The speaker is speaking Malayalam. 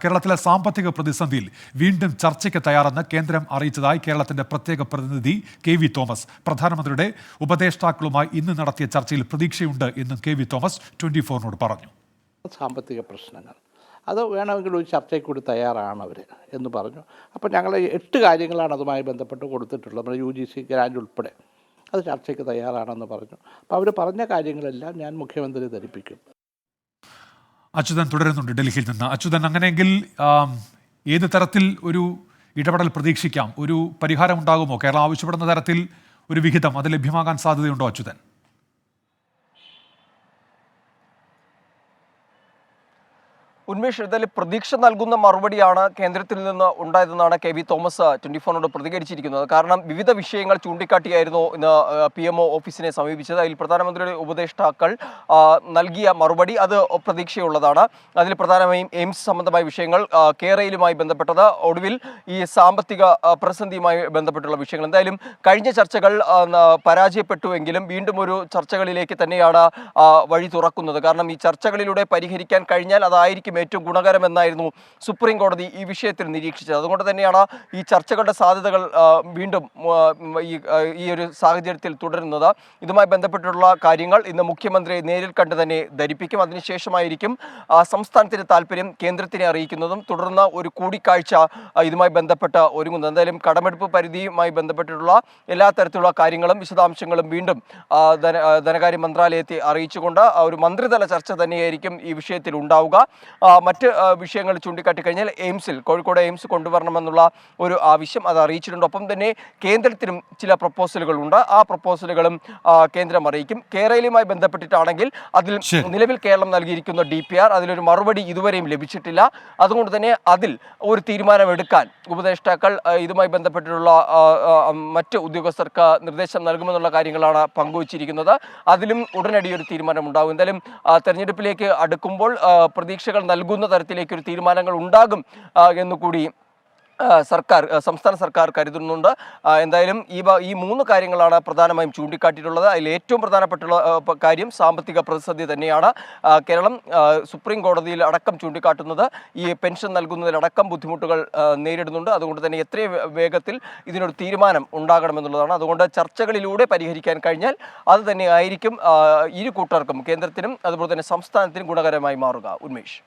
കേരളത്തിലെ സാമ്പത്തിക പ്രതിസന്ധിയിൽ വീണ്ടും ചർച്ചയ്ക്ക് തയ്യാറെന്ന് കേന്ദ്രം അറിയിച്ചതായി കേരളത്തിന്റെ പ്രത്യേക പ്രതിനിധി കെ.വി. തോമസ്. പ്രധാനമന്ത്രിയുടെ ഉപദേഷ്ടാക്കളുമായി ഇന്ന് നടത്തിയ ചർച്ചയിൽ പ്രതീക്ഷയുണ്ട് എന്നും കെ.വി. തോമസ് 24-നോട് പറഞ്ഞു. സാമ്പത്തിക പ്രശ്നങ്ങൾ അത് വേണമെങ്കിൽ ഒരു ചർച്ചയ്ക്ക് കൂടി തയ്യാറാണ് അവർ എന്ന് പറഞ്ഞു. അപ്പോൾ ഞങ്ങൾ 8 കാര്യങ്ങളാണ് അതുമായി ബന്ധപ്പെട്ട് കൊടുത്തിട്ടുള്ളത്. നമ്മുടെ UGC ഗ്രാൻഡ് ഉൾപ്പെടെ അത് ചർച്ചയ്ക്ക് തയ്യാറാണെന്ന് പറഞ്ഞു. അപ്പോൾ അവർ പറഞ്ഞ കാര്യങ്ങളെല്ലാം ഞാൻ മുഖ്യമന്ത്രിയെ ധരിപ്പിക്കും. അച്യുതൻ തുടരുന്നുണ്ട് ഡൽഹിയിൽ നിന്ന്. അച്യുതൻ, അങ്ങനെയെങ്കിൽ ഏത് തരത്തിൽ ഒരു ഇടപെടൽ പ്രതീക്ഷിക്കാം? ഒരു പരിഹാരം ഉണ്ടാകുമോ? കേരളം ആവശ്യപ്പെടുന്ന തരത്തിൽ ഒരു വിഹിതം അത് ലഭ്യമാകാൻ സാധ്യതയുണ്ടോ അച്യുതൻ? ഉന്മേഷ്, ഇതിൽ പ്രതീക്ഷ നൽകുന്ന മറുപടിയാണ് കേന്ദ്രത്തിൽ നിന്ന് ഉണ്ടായതെന്നാണ് കെ.വി. തോമസ് 24-നോട് പ്രതികരിച്ചിരിക്കുന്നത്. കാരണം വിവിധ വിഷയങ്ങൾ ചൂണ്ടിക്കാട്ടിയായിരുന്നു ഇന്ന് PMO ഓഫീസിനെ സമീപിച്ചത്. അതിൽ പ്രധാനമന്ത്രിയുടെ ഉപദേഷ്ടാക്കൾ നൽകിയ മറുപടി അത് പ്രതീക്ഷയുള്ളതാണ്. അതിൽ പ്രധാനമായും എയിംസ് സംബന്ധമായ വിഷയങ്ങൾ, കേരളയിലുമായി ബന്ധപ്പെട്ടത്, ഒടുവിൽ ഈ സാമ്പത്തിക പ്രതിസന്ധിയുമായി ബന്ധപ്പെട്ടുള്ള വിഷയങ്ങൾ. എന്തായാലും കഴിഞ്ഞ ചർച്ചകൾ പരാജയപ്പെട്ടുവെങ്കിലും വീണ്ടും ഒരു ചർച്ചകളിലേക്ക് തന്നെയാണ് വഴി തുറക്കുന്നത്. കാരണം ഈ ചർച്ചകളിലൂടെ പരിഹരിക്കാൻ കഴിഞ്ഞാൽ അതായിരിക്കും ഏറ്റവും ഗുണകരമെന്നായിരുന്നു സുപ്രീം കോടതി ഈ വിഷയത്തിൽ നിരീക്ഷിച്ചത്. അതുകൊണ്ട് തന്നെയാണ് ഈ ചർച്ചകളുടെ സാധ്യതകൾ വീണ്ടും ഈ ഒരു സാഹചര്യത്തിൽ തുടരുന്നത്. ഇതുമായി ബന്ധപ്പെട്ടുള്ള കാര്യങ്ങൾ ഇന്ന് മുഖ്യമന്ത്രിയെ നേരിൽ കണ്ട് തന്നെ ധരിപ്പിക്കും. അതിനുശേഷമായിരിക്കും സംസ്ഥാനത്തിന്റെ താല്പര്യം കേന്ദ്രത്തിനെ അറിയിക്കുന്നതും തുടർന്ന് ഒരു കൂടിക്കാഴ്ച ഇതുമായി ബന്ധപ്പെട്ട് ഒരുങ്ങുന്നത്. എന്തായാലും കടമെടുപ്പ് പരിധിയുമായി ബന്ധപ്പെട്ടിട്ടുള്ള എല്ലാ തരത്തിലുള്ള കാര്യങ്ങളും വിശദാംശങ്ങളും വീണ്ടും ധനകാര്യ മന്ത്രാലയത്തെ അറിയിച്ചുകൊണ്ട് ഒരു മന്ത്രിതല ചർച്ച തന്നെയായിരിക്കും ഈ വിഷയത്തിൽ ഉണ്ടാവുക. മറ്റ് വിഷയങ്ങൾ ചൂണ്ടിക്കാട്ടി കഴിഞ്ഞാൽ കോഴിക്കോട് എയിംസ് കൊണ്ടുവരണമെന്നുള്ള ഒരു ആവശ്യം അത് അറിയിച്ചിട്ടുണ്ട്. ഒപ്പം തന്നെ കേന്ദ്രത്തിനും ചില പ്രപ്പോസലുകളുണ്ട്. ആ പ്രപ്പോസലുകളും കേന്ദ്രം അറിയിക്കും. കേരളയുമായി ബന്ധപ്പെട്ടിട്ടാണെങ്കിൽ അതിൽ നിലവിൽ കേരളം നൽകിയിരിക്കുന്ന DPR അതിലൊരു മറുപടി ഇതുവരെയും ലഭിച്ചിട്ടില്ല. അതുകൊണ്ട് തന്നെ അതിൽ ഒരു തീരുമാനമെടുക്കാൻ ഉപദേഷ്ടാക്കൾ ഇതുമായി ബന്ധപ്പെട്ടിട്ടുള്ള മറ്റ് ഉദ്യോഗസ്ഥർക്ക് നിർദ്ദേശം നൽകുമെന്നുള്ള കാര്യങ്ങളാണ് പങ്കുവച്ചിരിക്കുന്നത്. അതിലും ഉടനടി ഒരു തീരുമാനം ഉണ്ടാകും. എന്തായാലും തെരഞ്ഞെടുപ്പിലേക്ക് അടുക്കുമ്പോൾ പ്രതീക്ഷകൾ നൽകുന്ന തരത്തിലേക്ക് ഒരു തീരുമാനങ്ങൾ ഉണ്ടാകും എന്നുകൂടി സംസ്ഥാന സർക്കാർ കരുതുന്നുണ്ട്. എന്തായാലും ഈ 3 കാര്യങ്ങളാണ് പ്രധാനമായും ചൂണ്ടിക്കാട്ടിയിട്ടുള്ളത്. അതിൽ ഏറ്റവും പ്രധാനപ്പെട്ടുള്ള കാര്യം സാമ്പത്തിക പ്രതിസന്ധി തന്നെയാണ്. കേരളം സുപ്രീം കോടതിയിൽ അടക്കം ചൂണ്ടിക്കാട്ടുന്നത് ഈ പെൻഷൻ നൽകുന്നതിലടക്കം ബുദ്ധിമുട്ടുകൾ നേരിടുന്നുണ്ട്. അതുകൊണ്ട് തന്നെ എത്രയും വേഗത്തിൽ ഇതിനൊരു തീരുമാനം ഉണ്ടാകണമെന്നുള്ളതാണ്. അതുകൊണ്ട് ചർച്ചകളിലൂടെ പരിഹരിക്കാൻ കഴിഞ്ഞാൽ അത് തന്നെ ആയിരിക്കും ഇരു കൂട്ടർക്കും, കേന്ദ്രത്തിനും അതുപോലെ തന്നെ സംസ്ഥാനത്തിനും ഗുണകരമായി മാറുക. ഉന്മേഷ്.